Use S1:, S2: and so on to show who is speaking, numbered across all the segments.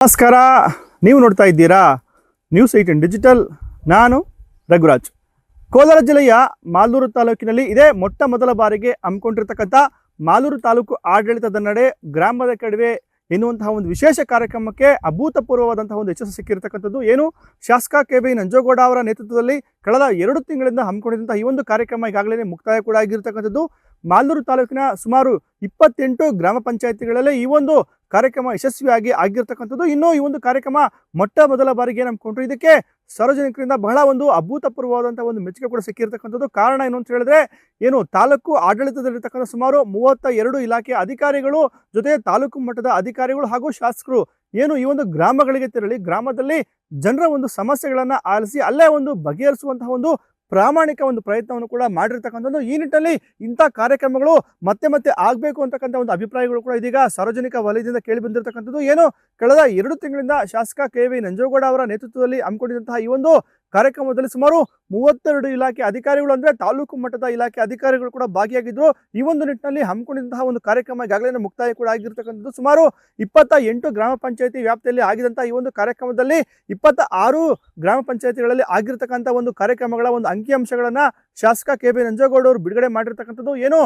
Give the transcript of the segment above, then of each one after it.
S1: ನಮಸ್ಕಾರ. ನೀವು ನೋಡ್ತಾ ಇದ್ದೀರಾ ನ್ಯೂಸ್ 18 ಡಿಜಿಟಲ್. ನಾನು ರಘುರಾಜ್. ಕೋಲಾರ ಜಿಲ್ಲೆಯ ಮಾಲೂರು ತಾಲೂಕಿನಲ್ಲಿ ಇದೇ ಮೊಟ್ಟ ಮೊದಲ ಬಾರಿಗೆ ಹಮ್ಮಿಕೊಂಡಿರ್ತಕ್ಕಂಥ ಮಾಲೂರು ತಾಲೂಕು ಆಡಳಿತದ ನಡೆ ಗ್ರಾಮದ ಕಡಿವೆ ಎನ್ನುವಂತಹ ಒಂದು ವಿಶೇಷ ಕಾರ್ಯಕ್ರಮಕ್ಕೆ ಅಭೂತಪೂರ್ವವಾದಂತಹ ಒಂದು ಯಶಸ್ಸು ಸಿಕ್ಕಿರತಕ್ಕಂಥದ್ದು. ಏನು ಶಾಸಕ ಕೆ.ಬಿ. ನಂಜೇಗೌಡ ಅವರ ನೇತೃತ್ವದಲ್ಲಿ ಕಳೆದ 2 ತಿಂಗಳಿಂದ ಹಮ್ಮಿಕೊಂಡಿದ್ದಂತಹ ಈ ಒಂದು ಕಾರ್ಯಕ್ರಮ ಈಗಾಗಲೇ ಮುಕ್ತಾಯ ಕೂಡ ಆಗಿರ್ತಕ್ಕಂಥದ್ದು. ಮಾಲೂರು ತಾಲೂಕಿನ ಸುಮಾರು 28 ಗ್ರಾಮ ಪಂಚಾಯತಿಗಳಲ್ಲಿ ಈ ಒಂದು ಕಾರ್ಯಕ್ರಮ ಯಶಸ್ವಿಯಾಗಿ ಆಗಿರ್ತಕ್ಕಂಥದ್ದು. ಇನ್ನು ಈ ಒಂದು ಕಾರ್ಯಕ್ರಮ ಮೊಟ್ಟ ಮೊದಲ ಬಾರಿಗೆ ಹಮ್ಮಿಕೊಂಡ್ರು. ಇದಕ್ಕೆ ಸಾರ್ವಜನಿಕರಿಂದ ಬಹಳ ಒಂದು ಅಭೂತಪೂರ್ವವಾದಂತಹ ಒಂದು ಮೆಚ್ಚುಗೆ ಕೂಡ ಸಿಕ್ಕಿರ್ತಕ್ಕಂಥದ್ದು. ಕಾರಣ ಏನು ಅಂತ ಹೇಳಿದ್ರೆ, ಏನು ತಾಲೂಕು ಆಡಳಿತದಲ್ಲಿರ್ತಕ್ಕಂಥ ಸುಮಾರು 32 ಇಲಾಖೆ ಅಧಿಕಾರಿಗಳು ಜೊತೆ ತಾಲೂಕು ಮಟ್ಟದ ಅಧಿಕಾರಿಗಳು ಹಾಗೂ ಶಾಸಕರು ಏನು ಈ ಒಂದು ಗ್ರಾಮಗಳಿಗೆ ತೆರಳಿ ಗ್ರಾಮದಲ್ಲಿ ಜನರ ಒಂದು ಸಮಸ್ಯೆಗಳನ್ನ ಆಲಿಸಿ ಅಲ್ಲೇ ಒಂದು ಬಗೆಹರಿಸುವಂತಹ ಒಂದು ಪ್ರಾಮಾಣಿಕ ಒಂದು ಪ್ರಯತ್ನವನ್ನು ಕೂಡ ಮಾಡಿರ್ತಕ್ಕಂಥದ್ದು. ಈ ನಿಟ್ಟಿನಲ್ಲಿ ಇಂಥ ಕಾರ್ಯಕ್ರಮಗಳು ಮತ್ತೆ ಮತ್ತೆ ಆಗಬೇಕು ಅಂತಕ್ಕಂಥ ಒಂದು ಅಭಿಪ್ರಾಯಗಳು ಕೂಡ ಇದೀಗ ಸಾರ್ವಜನಿಕ ವಲಯದಿಂದ ಕೇಳಿ ಬಂದಿರತಕ್ಕಂಥದ್ದು. ಏನು ಕಳೆದ 2 ತಿಂಗಳಿಂದ ಶಾಸಕ ಕೆ.ವಿ. ನಂಜೇಗೌಡ ಅವರ ನೇತೃತ್ವದಲ್ಲಿ ಹಮ್ಮಿಕೊಂಡಿದ್ದಂತಹ ಈ ಒಂದು ಕಾರ್ಯಕ್ರಮದಲ್ಲಿ ಸುಮಾರು 32 ಇಲಾಖೆ ಅಧಿಕಾರಿಗಳು ಅಂದ್ರೆ ತಾಲೂಕು ಮಟ್ಟದ ಇಲಾಖೆ ಅಧಿಕಾರಿಗಳು ಕೂಡ ಭಾಗಿಯಾಗಿದ್ರು. ಈ ಒಂದು ನಿಟ್ಟಿನಲ್ಲಿ ಹಮ್ಮಿಕೊಂಡಿದ್ದಂತಹ ಒಂದು ಕಾರ್ಯಕ್ರಮ ಈಗಾಗಲೇ ಮುಕ್ತಾಯ ಕೂಡ ಆಗಿರ್ತಕ್ಕಂಥದ್ದು. ಸುಮಾರು 28 ಗ್ರಾಮ ಪಂಚಾಯತಿ ವ್ಯಾಪ್ತಿಯಲ್ಲಿ ಆಗಿದಂತಹ ಈ ಒಂದು ಕಾರ್ಯಕ್ರಮದಲ್ಲಿ 26 ಗ್ರಾಮ ಪಂಚಾಯತಿಗಳಲ್ಲಿ ಆಗಿರ್ತಕ್ಕಂಥ ಒಂದು ಕಾರ್ಯಕ್ರಮಗಳ ಒಂದು ಅಂಕಿಅಂಶಗಳನ್ನ ಶಾಸಕ ಕೆ.ಬಿ. ನಂಜೇಗೌಡ ಅವರು ಬಿಡುಗಡೆ ಮಾಡಿರ್ತಕ್ಕಂಥದ್ದು. ಏನು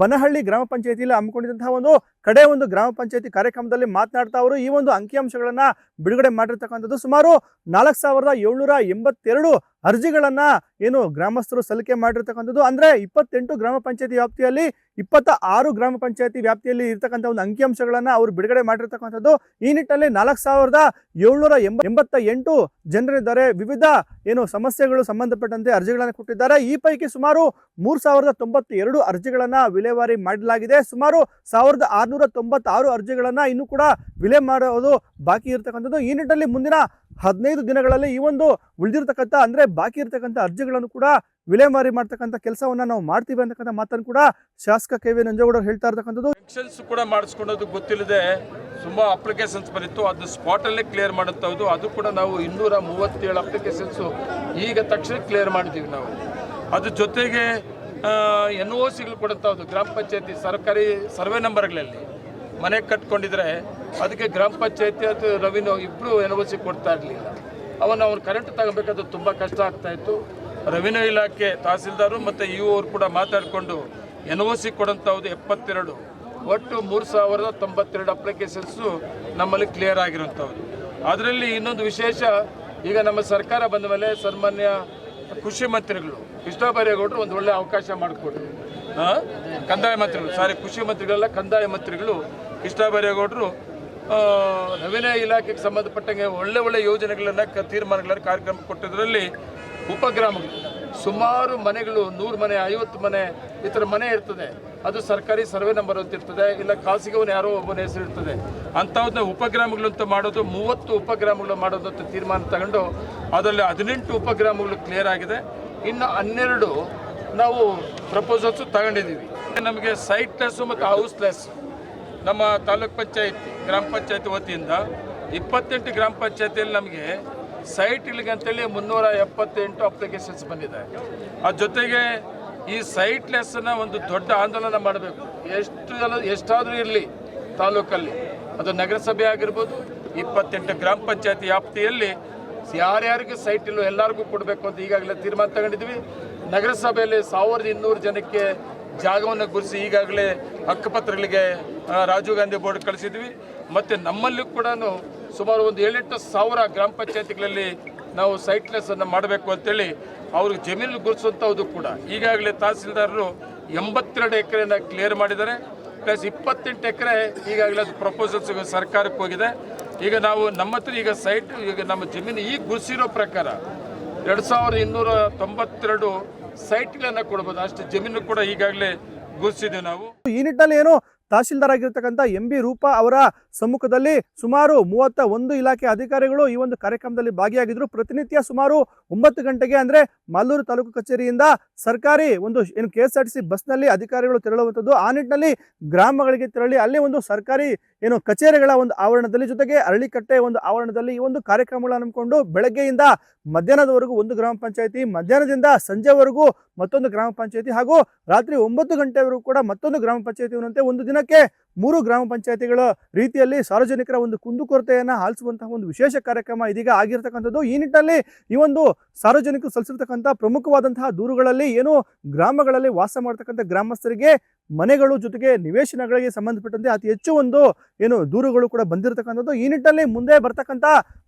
S1: ಬನಹಳ್ಳಿ ಗ್ರಾಮ ಪಂಚಾಯತಿಯಲ್ಲಿ ಹಮ್ಮಿಕೊಂಡಿದ್ದಂತಹ ಒಂದು ಕಡೆ ಒಂದು ಗ್ರಾಮ ಪಂಚಾಯತಿ ಕಾರ್ಯಕ್ರಮದಲ್ಲಿ ಮಾತನಾಡ್ತಾ ಅವರು ಈ ಒಂದು ಅಂಕಿಅಂಶಗಳನ್ನ ಬಿಡುಗಡೆ ಮಾಡಿರ್ತಕ್ಕಂಥದ್ದು. ಸುಮಾರು 4782 ಅರ್ಜಿಗಳನ್ನ ಏನು ಗ್ರಾಮಸ್ಥರು ಸಲ್ಲಿಕೆ ಮಾಡಿರ್ತಕ್ಕಂಥದ್ದು. ಅಂದ್ರೆ 28 ಗ್ರಾಮ ಪಂಚಾಯತಿ ವ್ಯಾಪ್ತಿಯಲ್ಲಿ 26 ಗ್ರಾಮ ಪಂಚಾಯತಿ ವ್ಯಾಪ್ತಿಯಲ್ಲಿ ಇರ್ತಕ್ಕಂಥ ಒಂದು ಅಂಕಿಅಂಶಗಳನ್ನ ಅವರು ಬಿಡುಗಡೆ ಮಾಡಿರ್ತಕ್ಕಂಥದ್ದು. ಈ ನಿಟ್ಟಿನಲ್ಲಿ 4788 ಜನರಿದ್ದಾರೆ. ವಿವಿಧ ಏನು ಸಮಸ್ಯೆಗಳು ಸಂಬಂಧಪಟ್ಟಂತೆ ಅರ್ಜಿಗಳನ್ನು ಕೊಟ್ಟಿದ್ದಾರೆ. ಈ ಪೈಕಿ ಸುಮಾರು 3092 ಅರ್ಜಿಗಳನ್ನ ವಿಲೇವಾರಿ ಮಾಡಲಾಗಿದೆ. ಸುಮಾರು 1696 ಅರ್ಜಿಗಳನ್ನ ಇನ್ನು ಕೂಡ ವಿಲೆ ಮಾಡೋದು ಬಾಕಿ ಇರ್ತಕ್ಕಂಥದ್ದು. ಈ ನಿಟ್ಟಿನಲ್ಲಿ ಮುಂದಿನ 15 ದಿನಗಳಲ್ಲಿ ಈ ಒಂದು ಉಳಿದಿರ್ತಕ್ಕಂಥ ಅಂದ್ರೆ ಬಾಕಿ ಇರ್ತಕ್ಕಂಥ ಅರ್ಜಿಗಳನ್ನು ಕೂಡ ವಿಲೇವಾರಿ ಮಾಡ್ತಕ್ಕಂಥ ಕೆಲಸವನ್ನ ನಾವು ಮಾಡ್ತೀವಿ ಅಂತಕ್ಕಂಥ ಮಾತನ್ನು ಕೂಡ ಶಾಸಕ ಕೆ.ವಿ. ನಂಜೇಗೌಡ ಹೇಳ್ತಾ ಇರ್ತಕ್ಕಂಥದ್ದು.
S2: ಸೆಕ್ಷನ್ಸ್ ಕೂಡ ಮಾಡಿಸ್ಕೊಳ್ಳೋದು ಗೊತ್ತಿಲ್ಲದೆ ತುಂಬಾ ಅಪ್ಲಿಕೇಶನ್ಸ್ ಬರೀತು, ಅದು ಸ್ಪಾಟ್ ಅಲ್ಲೇ ಕ್ಲಿಯರ್ ಮಾಡುತ್ತವುದು. ಅದು ಕೂಡ ನಾವು 237 ಅಪ್ಲಿಕೇಶನ್ಸ್ ಈಗ ತಕ್ಷಣ ಕ್ಲಿಯರ್ ಮಾಡಿದ್ದೀವಿ ನಾವು. ಅದ್ರ ಜೊತೆಗೆ NOCಗಳು ಕೊಡುತ್ತವುದು ಗ್ರಾಮ ಪಂಚಾಯತಿ ಸರ್ಕಾರಿ ಸರ್ವೆ ನಂಬರ್ಗಳಲ್ಲಿ ಮನೆ ಕಟ್ಕೊಂಡಿದ್ರೆ ಅದಕ್ಕೆ ಗ್ರಾಮ ಪಂಚಾಯತಿ ಅದು ರೆವಿನ್ಯೂ ಇಬ್ಬರು NOC ಕೊಡ್ತಾ ಇರಲಿಲ್ಲ. ಅವ್ರು ಕರೆಂಟ್ ತಗೋಬೇಕಾದ್ರೆ ತುಂಬ ಕಷ್ಟ ಆಗ್ತಾಯಿತ್ತು. ರೆವಿನ್ಯೂ ಇಲಾಖೆ ತಹಸೀಲ್ದಾರು ಮತ್ತು ಅವರು ಕೂಡ ಮಾತಾಡಿಕೊಂಡು NOC ಕೊಡೋಂಥದ್ದು 72 ಒಟ್ಟು 3092 ಅಪ್ಲಿಕೇಶನ್ಸು ನಮ್ಮಲ್ಲಿ ಕ್ಲಿಯರ್ ಆಗಿರೋಂಥದ್ದು. ಅದರಲ್ಲಿ ಇನ್ನೊಂದು ವಿಶೇಷ, ಈಗ ನಮ್ಮ ಸರ್ಕಾರ ಬಂದ ಮೇಲೆ ಸನ್ಮಾನ್ಯ ಕೃಷಿ ಮಂತ್ರಿಗಳು ಕೃಷ್ಣ ಬೈರೇಗೌಡರು ಒಂದು ಒಳ್ಳೆ ಅವಕಾಶ ಮಾಡಿಕೊಟ್ರು. ಕಂದಾಯ ಮಂತ್ರಿಗಳು ಕೃಷಿ ಮಂತ್ರಿಗಳೆಲ್ಲ ಕಂದಾಯ ಮಂತ್ರಿಗಳು ಕೃಷ್ಣ ಬೈರೇಗೌಡರು ರೆವಿನ್ಯೂ ಇಲಾಖೆಗೆ ಸಂಬಂಧಪಟ್ಟಂಗೆ ಒಳ್ಳೆ ಯೋಜನೆಗಳನ್ನು ತೀರ್ಮಾನಗಳನ್ನು ಕಾರ್ಯಕ್ರಮ ಕೊಟ್ಟಿದ್ದರಲ್ಲಿ ಉಪಗ್ರಾಮಗಳು ಸುಮಾರು ಮನೆಗಳು 100 ಮನೆ 50 ಮನೆ ಈ ಥರ ಮನೆ ಇರ್ತದೆ. ಅದು ಸರ್ಕಾರಿ ಸರ್ವೆ ನಂಬರ್ ಅಂತ ಇರ್ತದೆ, ಇಲ್ಲ ಖಾಸಗಿಯವನು ಯಾರೋ ಒಬ್ಬನ ಹೆಸರು ಇರ್ತದೆ. ಅಂಥವನ್ನ ಉಪಗ್ರಾಮಗಳು ಅಂತ ಮಾಡೋದು 30 ಉಪಗ್ರಾಮಗಳು ಮಾಡೋದು ಅಂತ ತೀರ್ಮಾನ ತಗೊಂಡು ಅದರಲ್ಲಿ 18 ಉಪಗ್ರಾಮಗಳು ಕ್ಲಿಯರ್ ಆಗಿದೆ. ಇನ್ನು 12 ನಾವು ಪ್ರಪೋಸಲ್ಸು ತಗೊಂಡಿದ್ದೀವಿ. ನಮಗೆ ಸೈಟ್ಲೆಸ್ಸು ಮತ್ತು ಹೌಸ್ಲೆಸ್ ನಮ್ಮ ತಾಲೂಕ್ ಪಂಚಾಯತಿ ಗ್ರಾಮ ಪಂಚಾಯತಿ ವತಿಯಿಂದ 28 ಗ್ರಾಮ ಪಂಚಾಯತಿಯಲ್ಲಿ ನಮಗೆ ಸೈಟ್ ಇಲ್ಲಿಗೆ ಅಂತೇಳಿ 378 ಅಪ್ಲಿಕೇಶನ್ಸ್ ಬಂದಿದೆ. ಅದ್ರ ಜೊತೆಗೆ ಈ ಸೈಟ್ಲೆಸ್ಸನ್ನು ಒಂದು ದೊಡ್ಡ ಆಂದೋಲನ ಮಾಡಬೇಕು. ಎಷ್ಟಾದರೂ ಇರಲಿ ತಾಲೂಕಲ್ಲಿ, ಅದು ನಗರಸಭೆ ಆಗಿರ್ಬೋದು, 28 ಗ್ರಾಮ ಪಂಚಾಯತಿ ವ್ಯಾಪ್ತಿಯಲ್ಲಿ ಯಾರ್ಯಾರಿಗೆ ಸೈಟ್ ಇಲ್ಲೋ ಎಲ್ಲರಿಗೂ ಕೊಡಬೇಕು ಅಂತ ಈಗಾಗಲೇ ತೀರ್ಮಾನ ತಗೊಂಡಿದ್ವಿ. ನಗರಸಭೆಯಲ್ಲಿ 1200 ಜನಕ್ಕೆ ಜಾಗವನ್ನು ಗುರುಸಿ ಈಗಾಗಲೇ ಹಕ್ಕುಪತ್ರಗಳಿಗೆ ರಾಜೀವ್ ಗಾಂಧಿ ಬೋರ್ಡ್ ಕಳಿಸಿದ್ವಿ. ಮತ್ತು ನಮ್ಮಲ್ಲೂ ಕೂಡ ಸುಮಾರು ಒಂದು 7-8 ಸಾವಿರ ಗ್ರಾಮ ಪಂಚಾಯತಿಗಳಲ್ಲಿ ನಾವು ಸೈಟ್ಲೆಸ್ಸನ್ನು ಮಾಡಬೇಕು ಅಂತೇಳಿ ಅವ್ರಿಗೆ ಜಮೀನು ಗುರುಸುವಂಥದ್ದು ಕೂಡ ಈಗಾಗಲೇ ತಹಸೀಲ್ದಾರರು 82 ಎಕರೆನ ಕ್ಲಿಯರ್ ಮಾಡಿದ್ದಾರೆ. ಪ್ಲಸ್ 28 ಎಕರೆ ಈಗಾಗಲೇ ಅದು ಪ್ರಪೋಸಲ್ಸ್ ಸರ್ಕಾರಕ್ಕೆ ಹೋಗಿದೆ. ಈಗ ನಾವು ನಮ್ಮ ಹತ್ರ ಈಗ ಸೈಟ್ ಈಗ ನಮ್ಮ ಜಮೀನು ಈಗ ಗುರುಸಿರೋ ಪ್ರಕಾರ 2292 ಸೈಟ್ಗಳನ್ನು ಕೊಡ್ಬೋದು. ಅಷ್ಟು ಜಮೀನು ಕೂಡ ಈಗಾಗಲೇ ಗುರುಸಿದ್ದೀವಿ ನಾವು.
S1: ಈ ನಿಟ್ಟಿನಲ್ಲಿ ಏನು ತಹಶೀಲ್ದಾರ್ ಆಗಿರ್ತಕ್ಕಂಥ ಎಂ.ಬಿ. ರೂಪಾ ಅವರ ಸಮ್ಮುಖದಲ್ಲಿ ಸುಮಾರು 31 ಇಲಾಖೆ ಅಧಿಕಾರಿಗಳು ಈ ಒಂದು ಕಾರ್ಯಕ್ರಮದಲ್ಲಿ ಭಾಗಿಯಾಗಿದ್ರು. ಪ್ರತಿನಿತ್ಯ ಸುಮಾರು 9 ಗಂಟೆಗೆ ಅಂದ್ರೆ ಮಾಲೂರು ತಾಲೂಕು ಕಚೇರಿಯಿಂದ ಸರ್ಕಾರಿ ಒಂದು ಏನು KSRTC ಬಸ್ನಲ್ಲಿ ಅಧಿಕಾರಿಗಳು ತೆರಳುವಂಥದ್ದು. ಆ ನಿಟ್ಟಿನಲ್ಲಿ ಗ್ರಾಮಗಳಿಗೆ ತೆರಳಿ ಅಲ್ಲಿ ಒಂದು ಸರ್ಕಾರಿ ಏನು ಕಚೇರಿಗಳ ಒಂದು ಆವರಣದಲ್ಲಿ ಜೊತೆಗೆ ಅರಳಿಕಟ್ಟೆ ಒಂದು ಆವರಣದಲ್ಲಿ ಈ ಒಂದು ಕಾರ್ಯಕ್ರಮಗಳನ್ನು ಹಮ್ಮಿಕೊಂಡು ಬೆಳಗ್ಗೆಯಿಂದ ಮಧ್ಯಾಹ್ನದವರೆಗೂ ಒಂದು ಗ್ರಾಮ ಪಂಚಾಯತಿ, ಮಧ್ಯಾಹ್ನದಿಂದ ಸಂಜೆವರೆಗೂ ಮತ್ತೊಂದು ಗ್ರಾಮ ಪಂಚಾಯತಿ ಹಾಗೂ ರಾತ್ರಿ 9 ಗಂಟೆವರೆಗೂ ಕೂಡ ಮತ್ತೊಂದು ಗ್ರಾಮ ಪಂಚಾಯತಿಯಂತೆ ಒಂದು ದಿನಕ್ಕೆ 3 ಗ್ರಾಮ ಪಂಚಾಯತಿಗಳ ರೀತಿಯಲ್ಲಿ ಸಾರ್ವಜನಿಕರ ಒಂದು ಕುಂದುಕೊರತೆಯನ್ನು ಆಲಿಸುವಂತಹ ಒಂದು ವಿಶೇಷ ಕಾರ್ಯಕ್ರಮ ಇದೀಗ ಆಗಿರ್ತಕ್ಕಂಥದ್ದು. ಈ ನಿಟ್ಟಿನಲ್ಲಿ ಈ ಒಂದು ಸಾರ್ವಜನಿಕರು ಸಲ್ಲಿಸಿರ್ತಕ್ಕಂಥ ಪ್ರಮುಖವಾದಂತಹ ದೂರುಗಳಲ್ಲಿ ಏನು ಗ್ರಾಮಗಳಲ್ಲಿ ವಾಸ ಮಾಡ್ತಕ್ಕಂಥ ಗ್ರಾಮಸ್ಥರಿಗೆ ಮನೆಗಳು ಜೊತೆಗೆ ನಿವೇಶನಗಳಿಗೆ ಸಂಬಂಧಪಟ್ಟಂತೆ ಅತಿ ಹೆಚ್ಚು ಒಂದು ಏನು ದೂರುಗಳು ಕೂಡ ಬಂದಿರತಕ್ಕಂಥದ್ದು. ಈ ನಿಟ್ಟಿನಲ್ಲಿ ಮುಂದೆ ಬರ್ತಕ್ಕಂಥ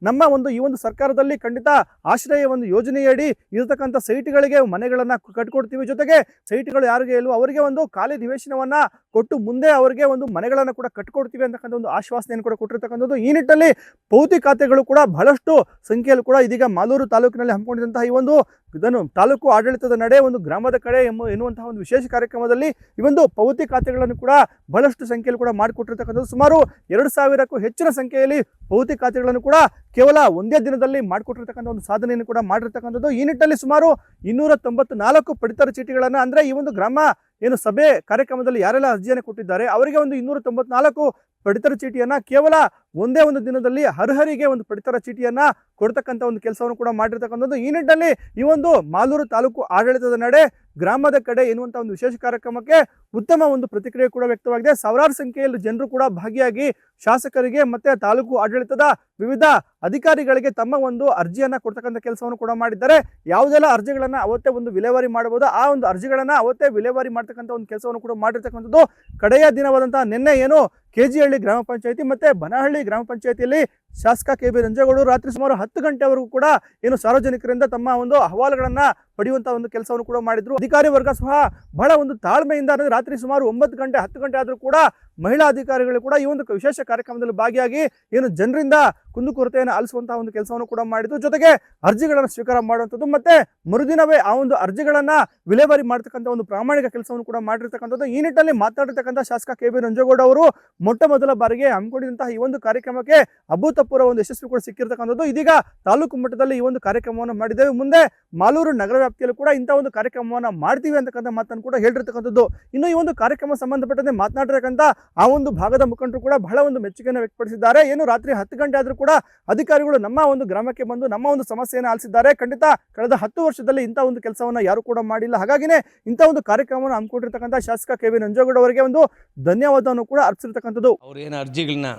S1: ನಮ್ಮ ಒಂದು ಈ ಒಂದು ಸರ್ಕಾರದಲ್ಲಿ ಖಂಡಿತ ಆಶ್ರಯ ಒಂದು ಯೋಜನೆಯಡಿ ಇರತಕ್ಕಂಥ ಸೈಟ್ಗಳಿಗೆ ಮನೆಗಳನ್ನ ಕಟ್ಕೊಡ್ತೀವಿ, ಜೊತೆಗೆ ಸೈಟ್ಗಳು ಯಾರಿಗೆ ಇಲ್ವೋ ಅವರಿಗೆ ಒಂದು ಖಾಲಿ ನಿವೇಶನವನ್ನ ಕೊಟ್ಟು ಮುಂದೆ ಅವರಿಗೆ ಒಂದು ಮನೆಗಳನ್ನ ಕೂಡ ಕಟ್ಕೊಡ್ತೀವಿ ಅಂತಕ್ಕಂಥ ಒಂದು ಆಶ್ವಾಸನೆಯನ್ನು ಕೂಡ ಕೊಟ್ಟಿರ್ತಕ್ಕಂಥದ್ದು. ಈ ನಿಟ್ಟಿನಲ್ಲಿ ಪೌತಿ ಖಾತೆಗಳು ಕೂಡ ಬಹಳಷ್ಟು ಸಂಖ್ಯೆಯಲ್ಲಿ ಕೂಡ ಇದೀಗ ಮಾಲೂರು ತಾಲೂಕಿನಲ್ಲಿ ಹಮ್ಮಿಕೊಂಡಿದ್ದಂತಹ ಈ ಒಂದು ಇದನ್ನು ತಾಲೂಕು ಆಡಳಿತದ ನಡೆ ಒಂದು ಗ್ರಾಮದ ಕಡೆ ಎನ್ನುವಂತಹ ಒಂದು ವಿಶೇಷ ಕಾರ್ಯಕ್ರಮದಲ್ಲಿ ಈ ಒಂದು ಪೌತಿ ಖಾತೆಗಳನ್ನು ಕೂಡ ಬಹಳಷ್ಟು ಸಂಖ್ಯೆಯಲ್ಲಿ ಕೂಡ ಮಾಡಿಕೊಟ್ಟಿರ್ತಕ್ಕಂಥದ್ದು. ಸುಮಾರು 2,000ಕ್ಕೂ ಹೆಚ್ಚಿನ ಸಂಖ್ಯೆಯಲ್ಲಿ ಪೌತಿ ಖಾತೆಗಳನ್ನು ಕೂಡ ಕೇವಲ ಒಂದೇ ದಿನದಲ್ಲಿ ಮಾಡಿಕೊಟ್ಟಿರ್ತಕ್ಕಂಥ ಒಂದು ಸಾಧನೆಯನ್ನು ಕೂಡ ಮಾಡಿರ್ತಕ್ಕಂಥದ್ದು. ಈ ನಿಟ್ಟಿನಲ್ಲಿ ಸುಮಾರು 294 ಪಡಿತರ ಚೀಟಿಗಳನ್ನು ಅಂದ್ರೆ ಈ ಒಂದು ಗ್ರಾಮ ಏನು ಸಭೆ ಕಾರ್ಯಕ್ರಮದಲ್ಲಿ ಯಾರೆಲ್ಲ ಅರ್ಜಿಯನ್ನು ಕೊಟ್ಟಿದ್ದಾರೆ ಅವರಿಗೆ ಒಂದು 294 ಪಡಿತರ ಚೀಟಿಯನ್ನ ಕೇವಲ ಒಂದೇ ಒಂದು ದಿನದಲ್ಲಿ ಅರ್ಹರಿಗೆ ಒಂದು ಪಡಿತರ ಚೀಟಿಯನ್ನ ಕೊಡ್ತಕ್ಕಂಥ ಒಂದು ಕೆಲಸವನ್ನು ಕೂಡ ಮಾಡಿರ್ತಕ್ಕಂಥದ್ದು. ಈ ನಿಟ್ಟಿನಲ್ಲಿ ಈ ಒಂದು ಮಾಲೂರು ತಾಲೂಕು ಆಡಳಿತದ ನಡೆ ಗ್ರಾಮದ ಕಡೆ ಎನ್ನುವಂಥ ಒಂದು ವಿಶೇಷ ಕಾರ್ಯಕ್ರಮಕ್ಕೆ ಉತ್ತಮ ಒಂದು ಪ್ರತಿಕ್ರಿಯೆ ಕೂಡ ವ್ಯಕ್ತವಾಗಿದೆ. ಸಾವಿರಾರು ಸಂಖ್ಯೆಯಲ್ಲಿ ಜನರು ಕೂಡ ಭಾಗಿಯಾಗಿ ಶಾಸಕರಿಗೆ ಮತ್ತೆ ತಾಲೂಕು ಆಡಳಿತದ ವಿವಿಧ ಅಧಿಕಾರಿಗಳಿಗೆ ತಮ್ಮ ಒಂದು ಅರ್ಜಿಯನ್ನ ಕೊಡ್ತಕ್ಕಂಥ ಕೆಲಸವನ್ನು ಕೂಡ ಮಾಡಿದ್ದಾರೆ. ಯಾವುದೆಲ್ಲ ಅರ್ಜಿಗಳನ್ನ ಅವತ್ತೇ ಒಂದು ವಿಲೇವಾರಿ ಮಾಡಬಹುದು ಆ ಒಂದು ಅರ್ಜಿಗಳನ್ನ ಅವತ್ತೇ ವಿಲೇವಾರಿ ಮಾಡ್ತಕ್ಕಂಥ ಒಂದು ಕೆಲಸವನ್ನು ಕೂಡ ಮಾಡಿರ್ತಕ್ಕಂಥದ್ದು. ಕಡೆಯ ದಿನವಾದಂತಹ ನಿನ್ನೆ ಏನು ಕೆಜಿಹಳ್ಳಿ ಗ್ರಾಮ ಪಂಚಾಯತಿ ಮತ್ತೆ ಬನಹಳ್ಳಿ ಗ್ರಾಮ ಪಂಚಾಯತಿಯಲ್ಲಿ ಶಾಸಕ ಕೆ.ಬಿ. ರಂಜೇಗೌಡರು ರಾತ್ರಿ ಸುಮಾರು 10 ಗಂಟೆವರೆಗೂ ಕೂಡ ಏನು ಸಾರ್ವಜನಿಕರಿಂದ ತಮ್ಮ ಒಂದು ಅಹವಾಲುಗಳನ್ನ ಪಡೆಯುವಂತಹ ಒಂದು ಕೆಲಸವನ್ನು ಕೂಡ ಮಾಡಿದ್ರು. ಅಧಿಕಾರಿ ವರ್ಗ ಸಹ ಬಹಳ ಒಂದು ತಾಳ್ಮೆಯಿಂದ ಅಂದ್ರೆ ರಾತ್ರಿ ಸುಮಾರು 9 ಗಂಟೆ 10 ಗಂಟೆ ಆದರೂ ಕೂಡ ಮಹಿಳಾ ಅಧಿಕಾರಿಗಳು ಕೂಡ ಈ ಒಂದು ವಿಶೇಷ ಕಾರ್ಯಕ್ರಮದಲ್ಲಿ ಭಾಗಿಯಾಗಿ ಏನು ಜನರಿಂದ ಕುಂದುಕೊರತೆಯನ್ನು ಆಲಿಸುವಂತಹ ಒಂದು ಕೆಲಸವನ್ನು ಕೂಡ ಮಾಡಿದ್ರು. ಜೊತೆಗೆ ಅರ್ಜಿಗಳನ್ನು ಸ್ವೀಕಾರ ಮಾಡುವಂಥದ್ದು ಮತ್ತೆ ಮರುದಿನವೇ ಆ ಒಂದು ಅರ್ಜಿಗಳನ್ನ ವಿಲೇವಾರಿ ಮಾಡ್ತಕ್ಕಂಥ ಒಂದು ಪ್ರಾಮಾಣಿಕ ಕೆಲಸವನ್ನು ಕೂಡ ಮಾಡಿರ್ತಕ್ಕಂಥದ್ದು. ಈ ನಿಟ್ಟಿನಲ್ಲಿ ಮಾತಾಡಿರ್ತಕ್ಕಂಥ ಶಾಸಕ ಕೆ.ಬಿ. ರಂಜೇಗೌಡ ಅವರು ಮೊಟ್ಟ ಮೊದಲ ಬಾರಿಗೆ ಹಮ್ಮಿಕೊಂಡಿದ್ದಂತಹ ಈ ಒಂದು ಕಾರ್ಯಕ್ರಮಕ್ಕೆ ಅಭೂತಪೂರ್ವ ಒಂದು ಯಶಸ್ವಿ ಕೂಡ ಸಿಕ್ಕಿರ್ತಕ್ಕಂಥದ್ದು. ಇದೀಗ ತಾಲೂಕು ಮಟ್ಟದಲ್ಲಿ ಈ ಒಂದು ಕಾರ್ಯಕ್ರಮವನ್ನು ಮಾಡಿದ್ದೇವೆ, ಮುಂದೆ ಮಾಲೂರು ನಗರ ವ್ಯಾಪ್ತಿಯಲ್ಲಿ ಕೂಡ ಇಂತಹ ಒಂದು ಕಾರ್ಯಕ್ರಮವನ್ನು ಮಾಡ್ತೀವಿ ಅಂತಕ್ಕಂಥ ಮಾತನ್ನು ಕೂಡ ಹೇಳಿರ್ತಕ್ಕಂಥದ್ದು. ಇನ್ನು ಈ ಒಂದು ಕಾರ್ಯಕ್ರಮ ಸಂಬಂಧಪಟ್ಟಂತೆ ಮಾತನಾಡಿರ್ತಕ್ಕಂಥ ಆ ಒಂದು ಭಾಗದ ಮುಖಂಡರು ಕೂಡ ಬಹಳ ಒಂದು ಮೆಚ್ಚುಗೆಯನ್ನು ವ್ಯಕ್ತಪಡಿಸಿದ್ದಾರೆ. ಏನು ರಾತ್ರಿ 10 ಗಂಟೆ ಆದರೂ ಕೂಡ ಅಧಿಕಾರಿಗಳು ನಮ್ಮ ಒಂದು ಗ್ರಾಮಕ್ಕೆ ಬಂದು ನಮ್ಮ ಒಂದು ಸಮಸ್ಯೆಯನ್ನು ಆಲಿಸಿದ್ದಾರೆ. ಖಂಡಿತ ಕಳೆದ 10 ವರ್ಷದಲ್ಲಿ ಇಂಥ ಒಂದು ಕೆಲಸವನ್ನ ಯಾರು ಕೂಡ ಮಾಡಿಲ್ಲ. ಹಾಗಾಗಿನೇ ಇಂಥ ಒಂದು ಕಾರ್ಯಕ್ರಮವನ್ನು ಹಮ್ಮಿಕೊಂಡಿರ್ತಕ್ಕಂಥ ಶಾಸಕ ಕೆ.ಬಿ. ರಂಜೇಗೌಡ ಅವರಿಗೆ ಒಂದು ಧನ್ಯವಾದವನ್ನು ಕೂಡ ಅರ್ಪಿಸಿರ್ತಕ್ಕಂಥದ್ದು.
S3: ಅವ್ರು ಏನು ಅರ್ಜಿಗಳನ್ನ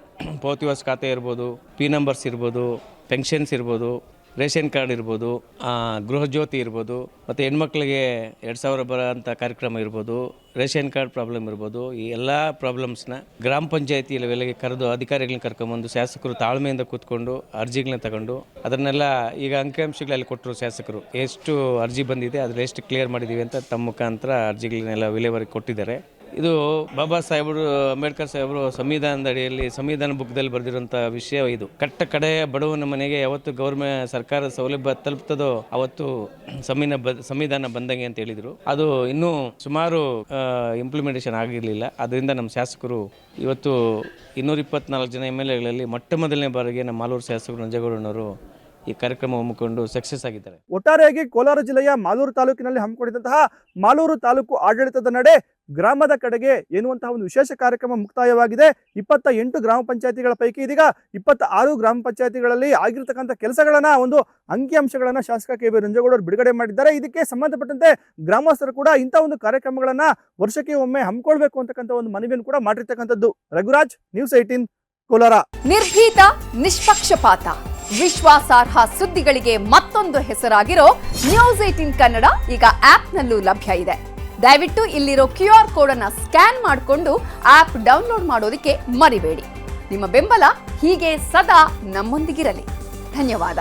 S3: ಪೌತಿವಾಸ ಖಾತೆ ಇರ್ಬೋದು, ಪಿ ನಂಬರ್ಸ್ ಇರ್ಬೋದು, ಪೆನ್ಷನ್ಸ್ ಇರ್ಬೋದು, ರೇಷನ್ ಕಾರ್ಡ್ ಇರ್ಬೋದು, ಗೃಹ ಜ್ಯೋತಿ ಇರ್ಬೋದು, ಮತ್ತು ಹೆಣ್ಮಕ್ಳಿಗೆ 2,000 ಬರೋಂಥ ಕಾರ್ಯಕ್ರಮ ಇರ್ಬೋದು, ರೇಷನ್ ಕಾರ್ಡ್ ಪ್ರಾಬ್ಲಮ್ ಇರ್ಬೋದು, ಈ ಎಲ್ಲ ಪ್ರಾಬ್ಲಮ್ಸ್ನ ಗ್ರಾಮ ಪಂಚಾಯತಿ ಲೆವೆಲ್ಗೆ ಕರೆದು ಅಧಿಕಾರಿಗಳನ್ನ ಕರ್ಕೊಂಬಂದು ಶಾಸಕರು ತಾಳ್ಮೆಯಿಂದ ಕೂತ್ಕೊಂಡು ಅರ್ಜಿಗಳನ್ನ ತಗೊಂಡು ಅದನ್ನೆಲ್ಲ ಈಗ ಅಂಕಿಅಂಶಗಳಲ್ಲಿ ಕೊಟ್ಟರು. ಶಾಸಕರು ಎಷ್ಟು ಅರ್ಜಿ ಬಂದಿದೆ ಅದ್ರಲ್ಲಿ ಎಷ್ಟು ಕ್ಲಿಯರ್ ಮಾಡಿದ್ದೀವಿ ಅಂತ ತಮ್ಮ ಮುಖಾಂತರ ಅರ್ಜಿಗಳನ್ನೆಲ್ಲ ವಿಲೇವಾರಿ ಕೊಟ್ಟಿದ್ದಾರೆ. ಇದು ಬಾಬಾ ಸಾಹೇಬರು ಅಂಬೇಡ್ಕರ್ ಸಾಹೇಬರು ಸಂವಿಧಾನದ ಅಡಿಯಲ್ಲಿ ಸಂವಿಧಾನ ಬುಕ್ದಲ್ಲಿ ಬರೆದಿರುವಂಥ ವಿಷಯ. ಇದು ಕಡೆಯ ಬಡವನ ಮನೆಗೆ ಯಾವತ್ತು ಸರ್ಕಾರದ ಸೌಲಭ್ಯ ತಲುಪ್ತದೋ ಅವತ್ತು ಸಂವಿಧಾನ ಬಂದಂಗೆ ಅಂತ ಹೇಳಿದರು. ಅದು ಇನ್ನೂ ಸುಮಾರು ಇಂಪ್ಲಿಮೆಂಟೇಷನ್ ಆಗಿರಲಿಲ್ಲ. ಅದರಿಂದ ನಮ್ಮ ಶಾಸಕರು ಇವತ್ತು 224 ಜನ MLAಗಳಲ್ಲಿ ಮೊಟ್ಟ ಮೊದಲನೇ ಬಾರಿಗೆ ನಮ್ಮ ಮಾಲೂರು ಶಾಸಕರು ನಂಜೇಗೌಡನವರು ಈ ಕಾರ್ಯಕ್ರಮ ಹಮ್ಮಿಕೊಂಡು ಸಕ್ಸಸ್ ಆಗಿದ್ದಾರೆ.
S1: ಒಟ್ಟಾರೆಯಾಗಿ ಕೋಲಾರ ಜಿಲ್ಲೆಯ ಮಾಲೂರು ತಾಲೂಕಿನಲ್ಲಿ ಹಮ್ಮಿಕೊಂಡಿದ್ದಂತಹ ಮಾಲೂರು ತಾಲೂಕು ಆಡಳಿತದ ನಡೆ ಗ್ರಾಮದ ಕಡೆಗೆ ಎನ್ನುವಂತಹ ಒಂದು ವಿಶೇಷ ಕಾರ್ಯಕ್ರಮ ಮುಕ್ತಾಯವಾಗಿದೆ. 28 ಗ್ರಾಮ ಪಂಚಾಯತಿಗಳ ಪೈಕಿ ಇದೀಗ 26 ಗ್ರಾಮ ಪಂಚಾಯತಿಗಳಲ್ಲಿ ಆಗಿರ್ತಕ್ಕಂಥ ಕೆಲಸಗಳನ್ನ ಒಂದು ಅಂಕಿಅಂಶಗಳನ್ನ ಶಾಸಕ ಕೆ.ಬಿ. ರಂಜೇಗೌಡ ಬಿಡುಗಡೆ ಮಾಡಿದ್ದಾರೆ. ಇದಕ್ಕೆ ಸಂಬಂಧಪಟ್ಟಂತೆ ಗ್ರಾಮಸ್ಥರು ಕೂಡ ಇಂಥ ಒಂದು ಕಾರ್ಯಕ್ರಮಗಳನ್ನ ವರ್ಷಕ್ಕೆ ಒಮ್ಮೆ ಹಮ್ಮಿಕೊಳ್ಬೇಕು ಅಂತಕ್ಕಂಥ ಒಂದು ಮನವಿಯನ್ನು ಕೂಡ ಮಾಡಿರ್ತಕ್ಕಂಥದ್ದು. ರಘುರಾಜ್, ನ್ಯೂಸ್ 18, ಕೋಲಾರ.
S4: ನಿರ್ಭೀತ, ನಿಷ್ಪಕ್ಷಪಾತ, ವಿಶ್ವಾಸಾರ್ಹ ಸುದ್ದಿಗಳಿಗೆ ಮತ್ತೊಂದು ಹೆಸರಾಗಿರೋ ನ್ಯೂಸ್ 18 ಕನ್ನಡ ಈಗ ಆಪ್ನಲ್ಲೂ ಲಭ್ಯ ಇದೆ. ದಯವಿಟ್ಟು ಇಲ್ಲಿರೋ QR ಕೋಡ್ ಅನ್ನ ಸ್ಕ್ಯಾನ್ ಮಾಡಿಕೊಂಡು ಆಪ್ ಡೌನ್ಲೋಡ್ ಮಾಡೋದಕ್ಕೆ ಮರಿಬೇಡಿ. ನಿಮ್ಮ ಬೆಂಬಲ ಹೀಗೆ ಸದಾ ನಮ್ಮೊಂದಿಗಿರಲಿ. ಧನ್ಯವಾದ.